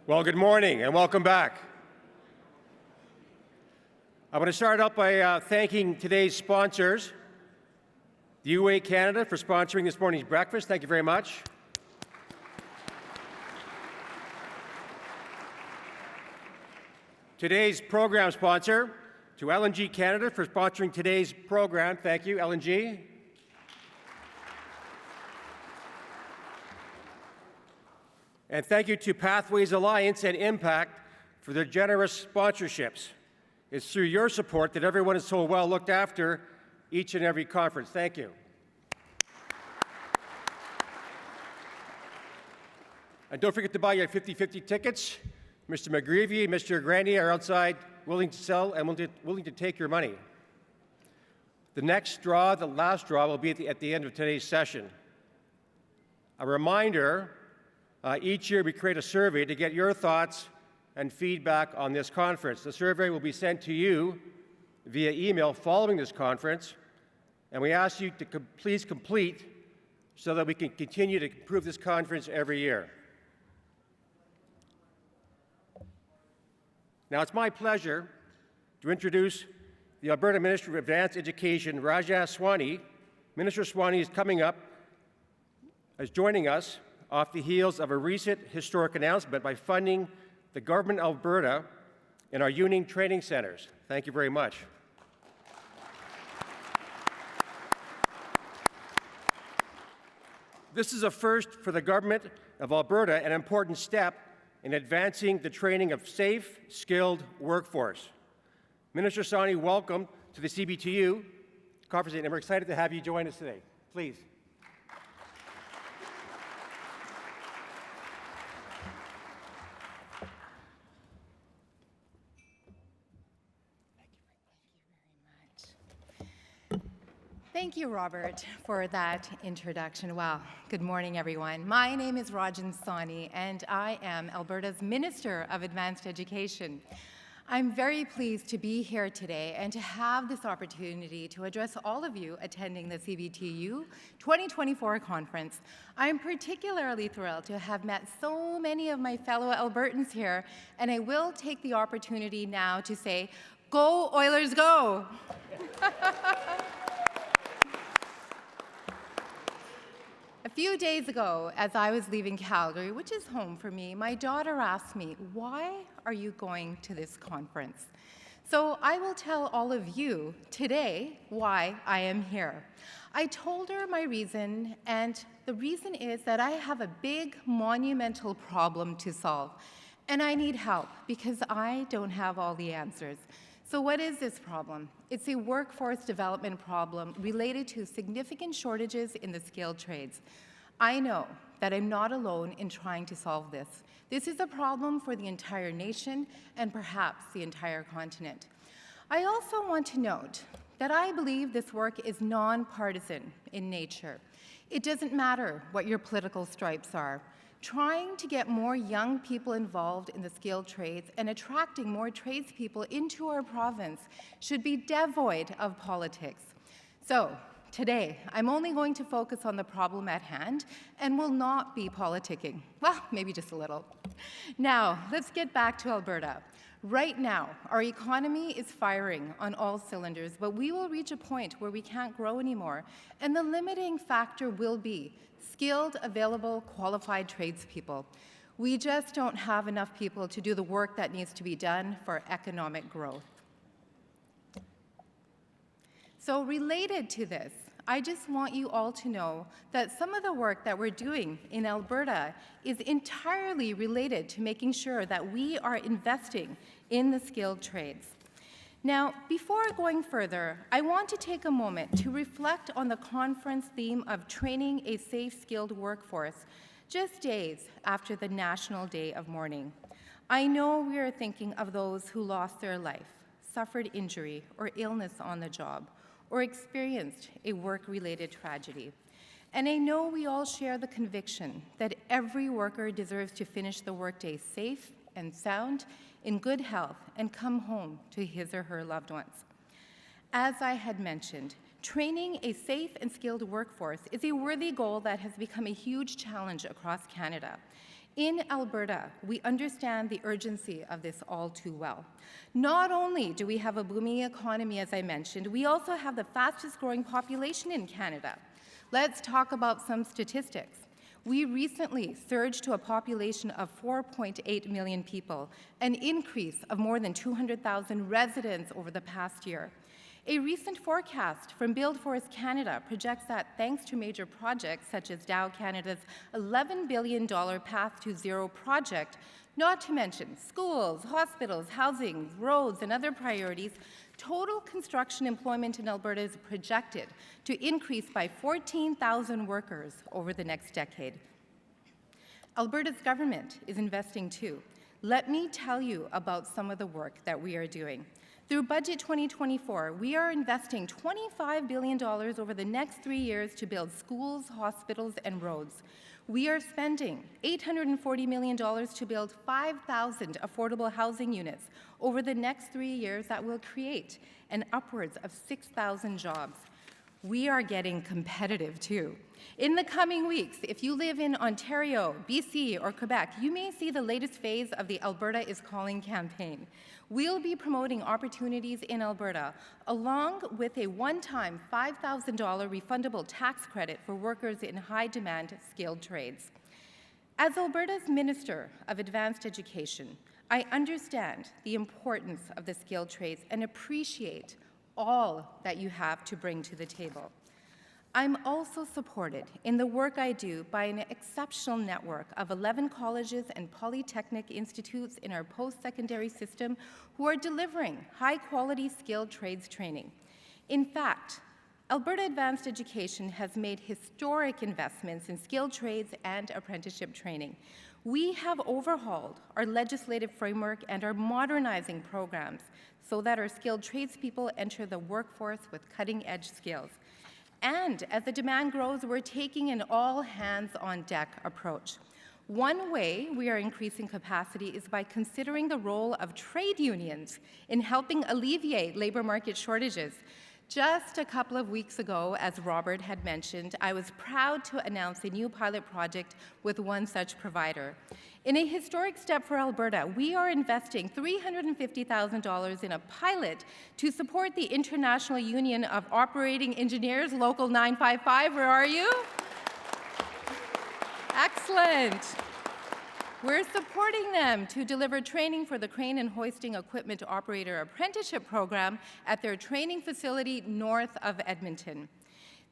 Well, good morning and welcome back. I want to start out by thanking today's sponsors, the UA Canada, for sponsoring this morning's breakfast. Thank you very much. Today's program sponsor, to LNG Canada for sponsoring today's program. Thank you, LNG. And thank you to Pathways Alliance and Impact for their generous sponsorships. It's through your support that everyone is so well looked after each and every conference. Thank you. And don't forget to buy your 50-50 tickets. Mr. McGreevy and Mr. Grandy are outside willing to sell and willing to take your money. The next draw, the last draw, will be at the end of today's session. A reminder, each year we create a survey to get your thoughts and feedback on this conference. The survey will be sent to you via email following this conference, and we ask you to please complete so that we can continue to improve this conference every year. Now, it's my pleasure to introduce the Alberta Minister of Advanced Education, Raja Sawhney. Minister Sawhney is joining us off the heels of a recent historic announcement by funding the Government of Alberta in our union training centres. Thank you very much. This is a first for the Government of Alberta, an important step in advancing the training of safe, skilled workforce. Minister Sawhney, welcome to the CBTU conference, and we're excited to have you join us today. Please. Thank you, Robert, for that introduction. Wow. Good morning, everyone. My name is Rajan Sawhney, and I am Alberta's Minister of Advanced Education. I'm very pleased to be here today and to have this opportunity to address all of you attending the CBTU 2024 conference. I'm particularly thrilled to have met so many of my fellow Albertans here, and I will take the opportunity now to say, "Go Oilers, go!" A few days ago, as I was leaving Calgary, which is home for me, my daughter asked me, "Why are you going to this conference?" So I will tell all of you today why I am here. I told her my reason, and the reason is that I have a big, monumental problem to solve, and I need help because I don't have all the answers. So what is this problem? It's a workforce development problem related to significant shortages in the skilled trades. I know that I'm not alone in trying to solve this. This is a problem for the entire nation and perhaps the entire continent. I also want to note that I believe this work is nonpartisan in nature. It doesn't matter what your political stripes are. Trying to get more young people involved in the skilled trades and attracting more tradespeople into our province should be devoid of politics. So, today, I'm only going to focus on the problem at hand and will not be politicking. Well, maybe just a little. Now, let's get back to Alberta. Right now, our economy is firing on all cylinders, but we will reach a point where we can't grow anymore, and the limiting factor will be skilled, available, qualified tradespeople. We just don't have enough people to do the work that needs to be done for economic growth. So related to this, I just want you all to know that some of the work that we're doing in Alberta is entirely related to making sure that we are investing in the skilled trades. Now, before going further, I want to take a moment to reflect on the conference theme of training a safe, skilled workforce just days after the National Day of Mourning. I know we are thinking of those who lost their life, suffered injury or illness on the job, or experienced a work-related tragedy. And I know we all share the conviction that every worker deserves to finish the workday safe and sound, in good health, and come home to his or her loved ones. As I had mentioned, training a safe and skilled workforce is a worthy goal that has become a huge challenge across Canada. In Alberta, we understand the urgency of this all too well. Not only do we have a booming economy, as I mentioned, we also have the fastest growing population in Canada. Let's talk about some statistics. We recently surged to a population of 4.8 million people, an increase of more than 200,000 residents over the past year. A recent forecast from Build Forest Canada projects that thanks to major projects such as Dow Canada's $11 billion Path to Zero project, not to mention schools, hospitals, housing, roads, and other priorities, total construction employment in Alberta is projected to increase by 14,000 workers over the next decade. Alberta's government is investing too. Let me tell you about some of the work that we are doing. Through Budget 2024, we are investing $25 billion over the next 3 years to build schools, hospitals, and roads. We are spending $840 million to build 5,000 affordable housing units over the next 3 years that will create an upwards of 6,000 jobs. We are getting competitive too. In the coming weeks, if you live in Ontario, BC, or Quebec, you may see the latest phase of the Alberta is Calling campaign. We'll be promoting opportunities in Alberta, along with a one-time $5,000 refundable tax credit for workers in high-demand skilled trades. As Alberta's Minister of Advanced Education, I understand the importance of the skilled trades and appreciate all that you have to bring to the table. I'm also supported in the work I do by an exceptional network of 11 colleges and polytechnic institutes in our post-secondary system who are delivering high-quality skilled trades training. In fact, Alberta Advanced Education has made historic investments in skilled trades and apprenticeship training. We have overhauled our legislative framework and are modernizing programs so that our skilled tradespeople enter the workforce with cutting-edge skills. And as the demand grows, we're taking an all-hands-on-deck approach. One way we are increasing capacity is by considering the role of trade unions in helping alleviate labor market shortages. Just a couple of weeks ago, as Robert had mentioned, I was proud to announce a new pilot project with one such provider. In a historic step for Alberta, we are investing $350,000 in a pilot to support the International Union of Operating Engineers, Local 955. Where are you? Excellent. We're supporting them to deliver training for the Crane and Hoisting Equipment Operator Apprenticeship Program at their training facility north of Edmonton.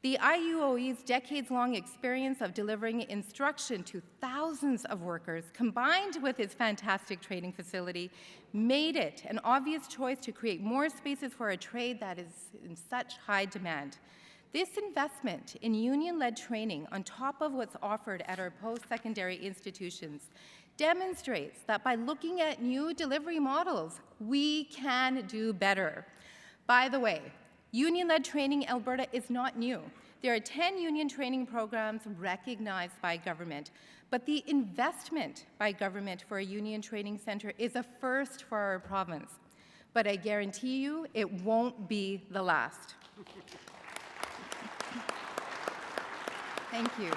The IUOE's decades-long experience of delivering instruction to thousands of workers, combined with its fantastic training facility, made it an obvious choice to create more spaces for a trade that is in such high demand. This investment in union-led training on top of what's offered at our post-secondary institutions demonstrates that by looking at new delivery models, we can do better. By the way, union-led training in Alberta is not new. There are 10 union training programs recognized by government, but the investment by government for a union training center is a first for our province. But I guarantee you, it won't be the last. Thank you.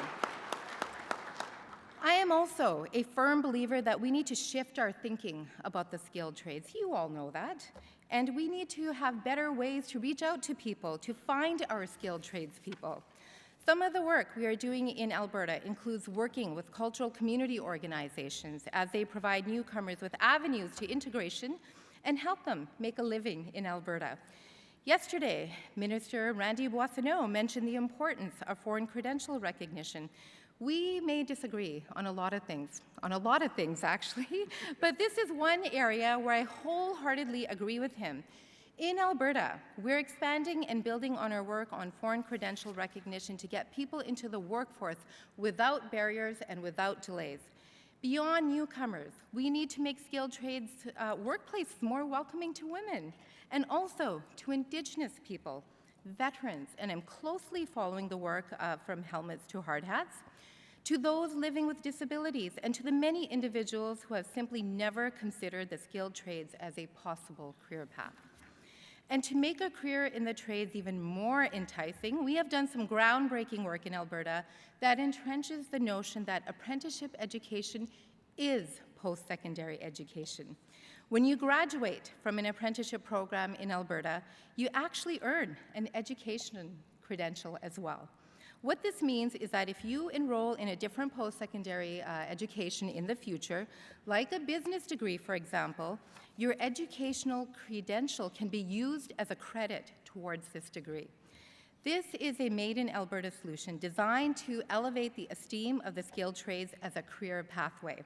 I am also a firm believer that we need to shift our thinking about the skilled trades. You all know that. And we need to have better ways to reach out to people, to find our skilled tradespeople. Some of the work we are doing in Alberta includes working with cultural community organizations as they provide newcomers with avenues to integration and help them make a living in Alberta. Yesterday, Minister Randy Boissonnault mentioned the importance of foreign credential recognition. We may disagree on a lot of things actually, but this is one area where I wholeheartedly agree with him. In Alberta, we're expanding and building on our work on foreign credential recognition to get people into the workforce without barriers and without delays. Beyond newcomers, we need to make skilled trades workplaces more welcoming to women and also to Indigenous people, veterans, and I'm closely following the work from helmets to hard hats, to those living with disabilities, and to the many individuals who have simply never considered the skilled trades as a possible career path. And to make a career in the trades even more enticing, we have done some groundbreaking work in Alberta that entrenches the notion that apprenticeship education is post-secondary education. When you graduate from an apprenticeship program in Alberta, you actually earn an education credential as well. What this means is that if you enroll in a different post-secondary education in the future, like a business degree, for example, your educational credential can be used as a credit towards this degree. This is a Made in Alberta solution designed to elevate the esteem of the skilled trades as a career pathway.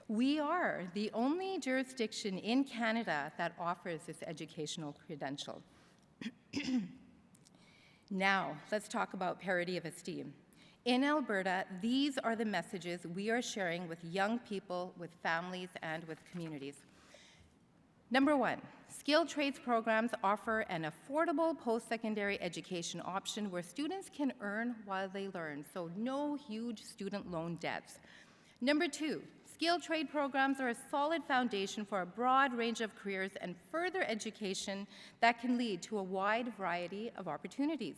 We are the only jurisdiction in Canada that offers this educational credential. Now, let's talk about parity of esteem. In Alberta, these are the messages we are sharing with young people, with families, and with communities. Number one, skilled trades programs offer an affordable post-secondary education option where students can earn while they learn, so no huge student loan debts. Number two, skilled trade programs are a solid foundation for a broad range of careers and further education that can lead to a wide variety of opportunities.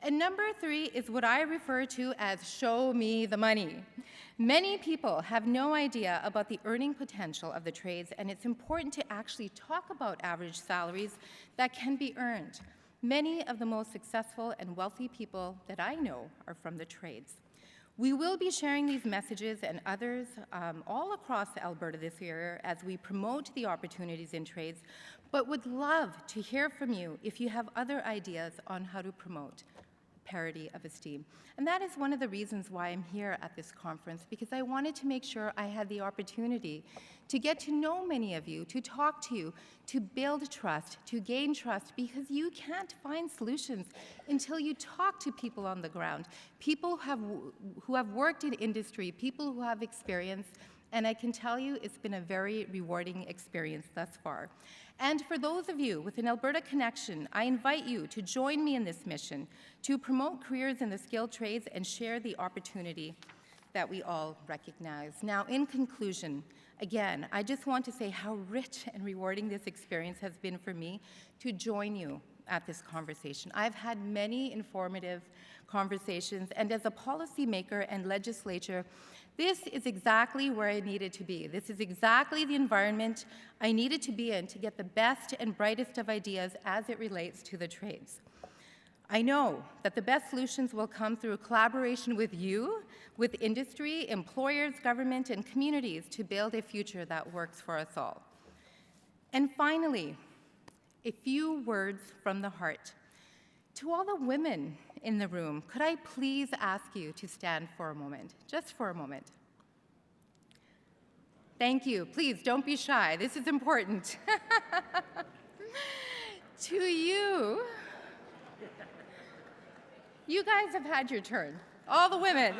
And number three is what I refer to as show me the money. Many people have no idea about the earning potential of the trades, and it's important to actually talk about average salaries that can be earned. Many of the most successful and wealthy people that I know are from the trades. We will be sharing these messages and others all across Alberta this year as we promote the opportunities in trades, but would love to hear from you if you have other ideas on how to promote parity of esteem. And that is one of the reasons why I'm here at this conference, because I wanted to make sure I had the opportunity to get to know many of you, to talk to you, to build trust, to gain trust, because you can't find solutions until you talk to people on the ground, people who have worked in industry, people who have experience, and I can tell you it's been a very rewarding experience thus far. And for those of you with an Alberta connection, I invite you to join me in this mission to promote careers in the skilled trades and share the opportunity that we all recognize. Now, in conclusion, again, I just want to say how rich and rewarding this experience has been for me to join you at this conversation. I've had many informative conversations, and as a policymaker and legislator, this is exactly where I needed to be. This is exactly the environment I needed to be in to get the best and brightest of ideas as it relates to the trades. I know that the best solutions will come through collaboration with you, with industry, employers, government, and communities to build a future that works for us all. And finally, a few words from the heart. To all the women in the room, could I please ask you to stand for a moment, just for a moment? Thank you. Please don't be shy. This is important. To you, you guys have had your turn, all the women.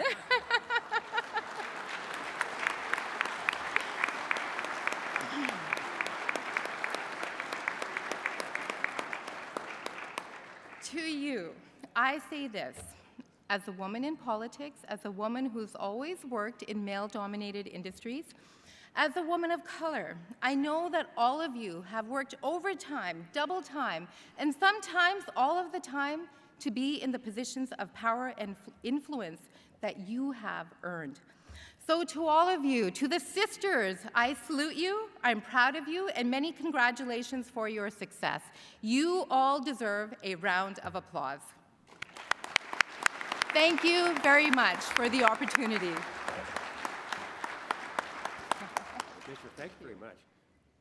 To you, I say this, as a woman in politics, as a woman who's always worked in male-dominated industries, as a woman of color, I know that all of you have worked overtime, double time, and sometimes all of the time to be in the positions of power and influence that you have earned. So to all of you, to the sisters, I salute you, I'm proud of you, and many congratulations for your success. You all deserve a round of applause. Thank you very much for the opportunity. Minister, thank you very much.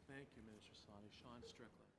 Thank you, Minister Sawney. Sean Strickland.